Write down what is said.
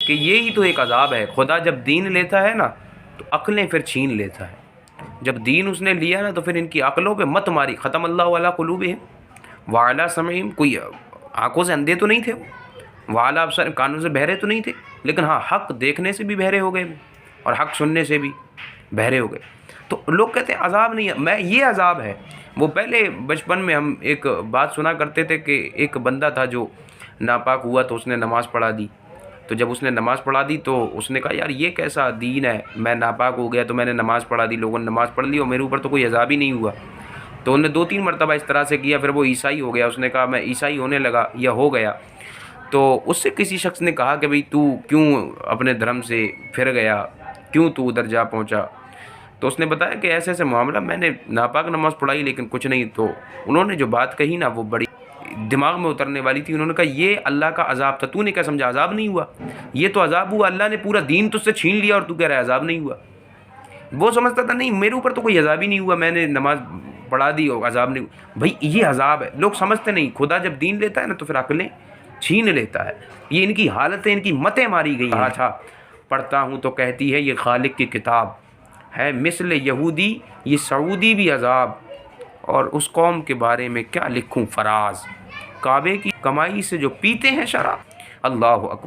कि यही तो एक अजाब है। खुदा जब दीन लेता है ना तो अक्लें फिर छीन लेता है। जब दीन उसने लिया ना तो फिर इनकी अक्लों पे मत मारी। ख़त्म अल्लाहु अला कुलूबिहिम व अला समईहिम। कोई आंखों से अंधे तो नहीं थे, व अला अबसारिहिम कानों से बहरे तो नहीं थे, लेकिन हाँ हक़ देखने से भी बहरे हो गए और हक़ सुनने से भी बहरे हो गए। तो लोग कहते हैं अजाब नहीं है, मैं ये अजाब है। वो पहले बचपन में हम एक बात सुना करते थे कि एक बंदा था जो नापाक हुआ तो उसने नमाज़ पढ़ा दी। तो जब उसने नमाज़ पढ़ा दी तो उसने कहा यार ये कैसा दीन है, मैं नापाक हो गया तो मैंने नमाज़ पढ़ा दी, लोगों ने नमाज़ पढ़ ली और मेरे ऊपर तो कोई अजाब ही नहीं हुआ। तो उन्होंने 2-3 मरतबा इस तरह से किया, फिर वो ईसाई हो गया। उसने कहा मैं ईसाई होने लगा या हो गया। तो उससे किसी शख्स ने कहा कि भाई तू क्यों अपने धर्म से फिर गया, क्यों तू उधर जा पहुँचा। तो उसने बताया कि ऐसे ऐसे मामला, मैंने नापाक नमाज़ पढ़ाई लेकिन कुछ नहीं। तो उन्होंने जो बात कही ना वो बड़ी दिमाग में उतरने वाली थी। उन्होंने कहा ये अल्लाह का अजाब था, तूने क्या समझा अजाब नहीं हुआ? ये तो अजाब हुआ, अल्लाह ने पूरा दीन तुझसे छीन लिया और तू कह रहा है अजाब नहीं हुआ। वो समझता था नहीं मेरे ऊपर तो कोई अजाब ही नहीं हुआ, मैंने नमाज पढ़ा दी और अजाब नहीं हुआ। भाई ये अजाब है। लोग समझते नहीं, खुदा जब दीन लेता है ना तो फिर अकलें छीन लेता है। ये इनकी हालतें, इनकी मतें मारी गई हैं। अच्छा पढ़ता हूँ तो कहती है ये खालिक की किताब है, मिसल यहूदी ये सऊदी भी अजाब, और उस कौम के बारे में क्या लिखूं फराज, काबे की कमाई से जो पीते हैं शराब। अल्लाह अकबर।